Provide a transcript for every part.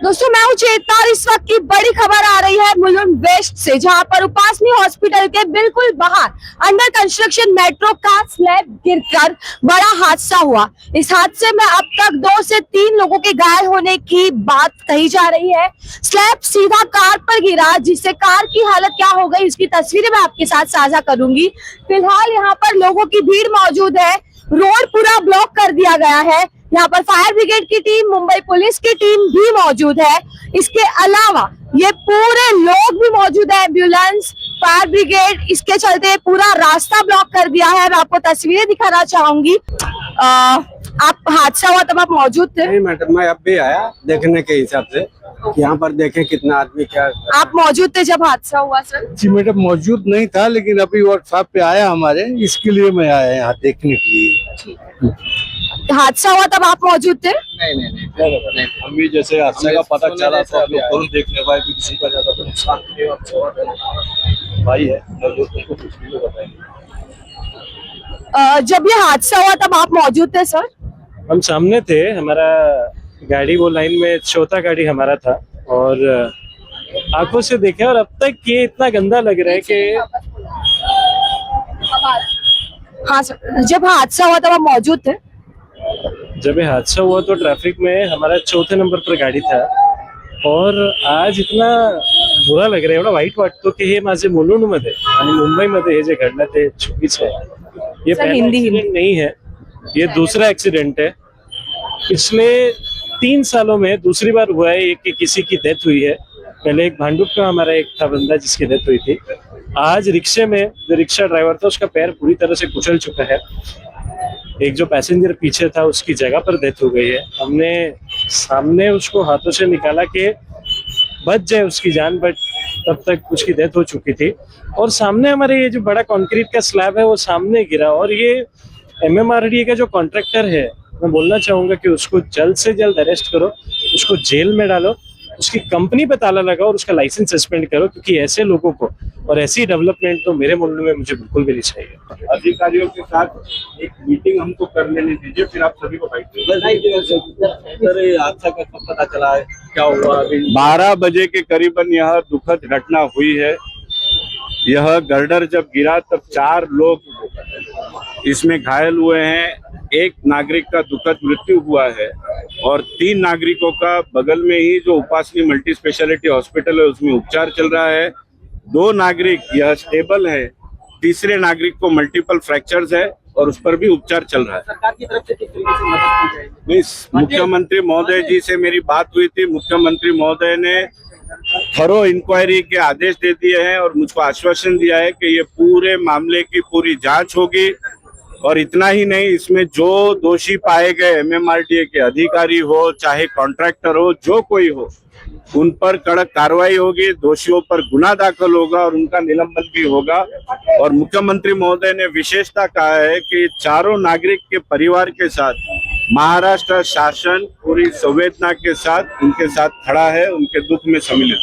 दोस्तों मैं हूं चेतना और इस वक्त की बड़ी खबर आ रही है मुलुंड वेस्ट से, जहां पर उपासनी हॉस्पिटल के बिल्कुल बाहर अंडर कंस्ट्रक्शन मेट्रो का स्लैब गिरकर बड़ा हादसा हुआ। इस हादसे में अब तक 2 से 3 लोगों के घायल होने की बात कही जा रही है। स्लैब सीधा कार पर गिरा, जिससे कार की हालत क्या हो गई उसकी तस्वीरें मैं आपके साथ साझा करूंगी। फिलहाल यहाँ पर लोगों की भीड़ मौजूद है, रोड पूरा ब्लॉक कर दिया गया है। यहाँ पर फायर ब्रिगेड की टीम, मुंबई पुलिस की टीम भी मौजूद है। इसके अलावा ये पूरे लोग भी मौजूद है, एम्बुलेंस, फायर ब्रिगेड। इसके चलते पूरा रास्ता ब्लॉक कर दिया है। मैं आपको तस्वीरें दिखाना चाहूंगी। आप हादसा हुआ तब आप मौजूद थे? नहीं मैडम, मैं अब भी आया देखने के हिसाब से कि यहाँ पर देखें कितना आदमी क्या। आप मौजूद थे जब हादसा हुआ सर? जी मैडम, मौजूद नहीं था, लेकिन अभी व्हाट्सएप पे आया हमारे, इसके लिए मैं आया यहाँ देखने के लिए। हादसा हुआ तब आप मौजूद थे? नहीं, हम भी जैसे हादसे का पता चला तो हम लोग तुरंत देखने पाए कि किसी का ज्यादा नुकसान नहीं हुआ। भाई है उनको कुछ भी बताएंगे। जब ये हादसा हुआ तब आप मौजूद थे सर? हम सामने थे, हमारा गाड़ी वो लाइन में चौथा गाड़ी हमारा था और आंखों से देखे, और अब तक ये इतना गंदा लग रहा है कि हाँ सर, जब हादसा हुआ तब आप मौजूद थे? जब ये हादसा हुआ तो ट्रैफिक में हमारा चौथे नंबर पर गाड़ी था और आज इतना बुरा लग रहा है, एवढा वाईट वाटतो की हे माझे मुलुंडमध्ये आणि मुंबईमध्ये हे जे घडलं ते चुकीचं आहे। ये पहला एक्सीडेंट नहीं है, ये दूसरा एक्सीडेंट है। पिछले 3 सालों में दूसरी बार हुआ है कि किसी की डेथ हुई है। पहले एक भांडुप का हमारा एक था बंदा जिसकी डेथ हुई थी। आज रिक्शे में जो रिक्शा ड्राइवर था उसका पैर पूरी तरह से कुचल चुका है। एक जो पैसेंजर पीछे था उसकी जगह पर डेथ हो गई है। हमने सामने उसको हाथों से निकाला कि बच जाए उसकी जान, बट तब तक उसकी डेथ हो चुकी थी। और सामने हमारे ये जो बड़ा कंक्रीट का स्लैब है वो सामने गिरा, और ये MMRDA का जो कॉन्ट्रैक्टर है, मैं बोलना चाहूंगा कि उसको जल्द से जल्द अरेस्ट करो, उसको जेल में डालो, उसकी कंपनी पे ताला लगाओ और उसका लाइसेंस सस्पेंड करो, क्योंकि ऐसे लोगों को और ऐसी डेवलपमेंट तो मेरे मुल्क में मुझे बिल्कुल भी नहीं चाहिए। अधिकारियों के साथ एक मीटिंग हमको कर लेने दीजिए, फिर आप सभी को सर हादसा का कब पता चला है, क्या हुआ? 12 बजे के करीबन यह दुखद घटना हुई है। यह गर्डर जब गिरा तब 4 लोग इसमें घायल हुए हैं। एक नागरिक का दुखद मृत्यु हुआ है और 3 नागरिकों का बगल में ही जो उपासनी मल्टी स्पेशलिटी हॉस्पिटल है उसमें उपचार चल रहा है। 2 नागरिक यह स्टेबल है, तीसरे नागरिक को मल्टीपल फ्रैक्चर्स है और उस पर भी उपचार चल रहा है। सरकार की तरफ से किस तरीके से मदद की जाएगी? मुख्यमंत्री महोदय जी से मेरी बात हुई थी। मुख्यमंत्री महोदय ने थरो इंक्वायरी के आदेश दे दिए हैं और मुझको आश्वासन दिया है कि ये पूरे मामले की पूरी जांच होगी। और इतना ही नहीं, इसमें जो दोषी पाए गए, MMRDA के अधिकारी हो चाहे कॉन्ट्रैक्टर हो, जो कोई हो, उन पर कड़क कार्रवाई होगी। दोषियों पर गुना दाखिल होगा और उनका निलंबन भी होगा। और मुख्यमंत्री महोदय ने विशेषता कहा है कि चारों नागरिक के परिवार के साथ महाराष्ट्र शासन पूरी संवेदना के साथ उनके साथ खड़ा है, उनके दुख में सम्मिलित।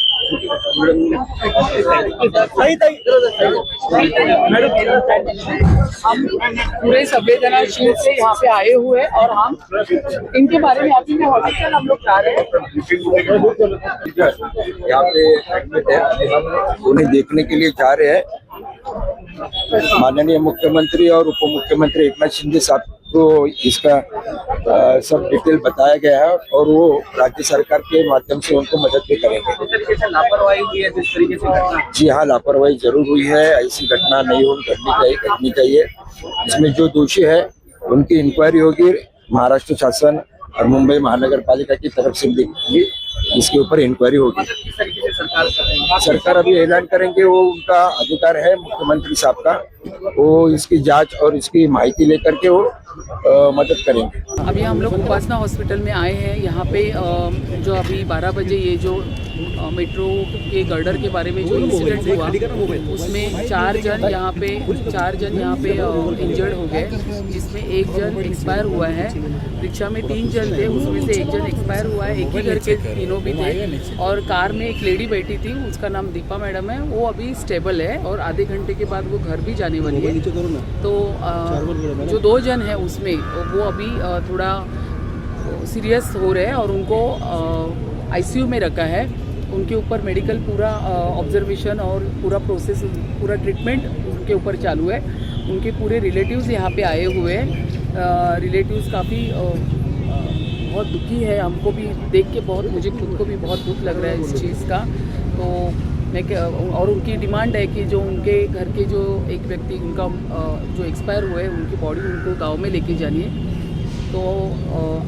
हम पूरे संवेदनाशील से यहाँ पे आए हुए हैं और हम इनके बारे में अभी में हॉस्पिटल हम लोग जा रहे हैं। यहाँ पे एडमिट है, हम उन्हें देखने के लिए जा रहे हैं। माननीय मुख्यमंत्री और उप मुख्यमंत्री एकनाथ शिंदे साहब को इसका सब डिटेल बताया गया है और वो राज्य सरकार के माध्यम से उनको मदद भी करेंगे। जिस तरीके से लापरवाही हुई है, जिस तरीके से घटना, जी हाँ, लापरवाही जरूर हुई है। ऐसी घटना नहीं घटनी चाहिए। इसमें जो दोषी है उनकी इंक्वायरी होगी, महाराष्ट्र शासन और मुंबई महानगर पालिका की तरफ से भी इसके ऊपर इंक्वायरी होगी। किस तरीके से सरकार कर रही है? सरकार अभी ऐलान करेंगे, वो उनका अधिकार है मुख्यमंत्री साहब का, वो इसकी जांच और इसकी माहिती लेकर के वो मदद करेंगे। अभी हम लोग उपासना हॉस्पिटल में आए हैं। यहाँ पे जो अभी 12 बजे ये जो मेट्रो के गर्डर के बारे में जो इंसिडेंट हुआ उसमें 4 जन यहाँ पे इंजर्ड हो गए, जिसमें 1 जन एक्सपायर हुआ है। रिक्शा में 3 जन थे, उसमें से 1 जन एक्सपायर हुआ है। एक ही घर के तीनों भी थे और कार में एक लेडी बैठी थी, उसका नाम दीपा मैडम है। वो अभी स्टेबल है और आधे घंटे के बाद वो घर भी जाने वाली है। तो जो 2 जन है उसमें वो अभी थोड़ा सीरियस हो रहे हैं और उनको आईसीयू में रखा है। उनके ऊपर मेडिकल पूरा ऑब्जर्वेशन और पूरा प्रोसेस, पूरा ट्रीटमेंट उनके ऊपर चालू है। उनके पूरे रिलेटिव्स यहाँ पे आए हुए हैं। रिलेटिव्स काफ़ी बहुत दुखी है। हमको भी देख के बहुत, मुझे खुद को भी बहुत दुख लग रहा है इस चीज़ का। तो और उनकी डिमांड है कि जो उनके घर के जो एक व्यक्ति उनका जो एक्सपायर हुए हैं, उनकी बॉडी उनको गांव में लेके जानी है। तो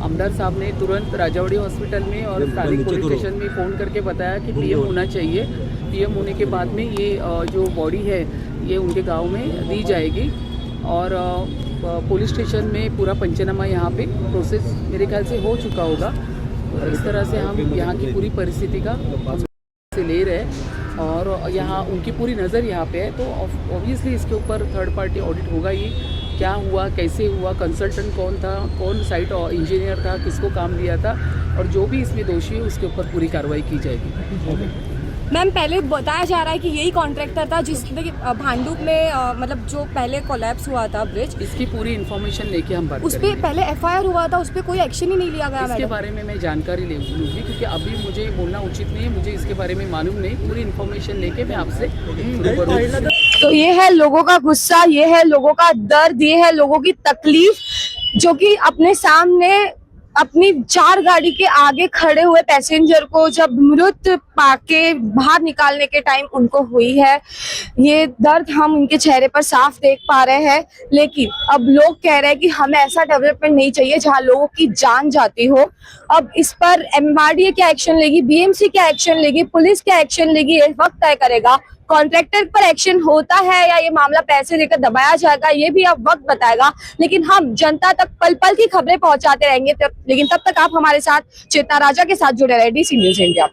आमदार साहब ने तुरंत राजावड़ी हॉस्पिटल में और स्थानिक पुलिस स्टेशन में फ़ोन करके बताया कि पीएम होना चाहिए। पीएम होने के बाद में ये जो बॉडी है ये उनके गांव में दी जाएगी। और पुलिस स्टेशन में पूरा पंचनामा यहाँ पे प्रोसेस मेरे ख्याल से हो चुका होगा। तो इस तरह से हम यहाँ की पूरी परिस्थिति का से ले रहे हैं और यहाँ उनकी पूरी नज़र यहाँ पे है। तो ऑब्वियसली इसके ऊपर थर्ड पार्टी ऑडिट होगा। ये क्या हुआ, कैसे हुआ, कंसल्टेंट कौन था, कौन साइट इंजीनियर था, किसको काम दिया था, और जो भी इसमें दोषी है उसके ऊपर पूरी कार्रवाई की जाएगी। मैम, पहले बताया जा रहा है कि यही कॉन्ट्रैक्टर था जिसने भांडुप में मतलब जो पहले कोलैप्स हुआ था ब्रिज, इसकी पूरी इन्फॉर्मेशन लेके हम बात उस पर पहले एफआईआर हुआ था, उस पर कोई एक्शन ही नहीं लिया गया। इसके बारे में मैं जानकारी लूँगी क्योंकि अभी मुझे बोलना उचित नहीं है, मुझे इसके बारे में मालूम नहीं। पूरी इन्फॉर्मेशन लेके मैं आपसे तो ये है लोगों का गुस्सा, ये है लोगों का दर्द, ये है लोगों की तकलीफ, जो कि अपने सामने अपनी 4 गाड़ी के आगे खड़े हुए पैसेंजर को जब मृत पाके बाहर निकालने के टाइम उनको हुई है। ये दर्द हम उनके चेहरे पर साफ देख पा रहे हैं। लेकिन अब लोग कह रहे हैं कि हमें ऐसा डेवलपमेंट नहीं चाहिए जहां लोगों की जान जाती हो। अब इस पर एमएमआरडीए क्या एक्शन लेगी, बीएमसी क्या एक्शन लेगी, पुलिस क्या एक्शन लेगी, ये वक्त तय करेगा। कॉन्ट्रैक्टर पर एक्शन होता है या ये मामला पैसे देकर दबाया जाएगा, ये भी अब वक्त बताएगा। लेकिन हम जनता तक पल पल की खबरें पहुंचाते रहेंगे। लेकिन तब तक आप हमारे साथ चेतना राजा के साथ जुड़े रहे DC न्यूज़ इंडिया।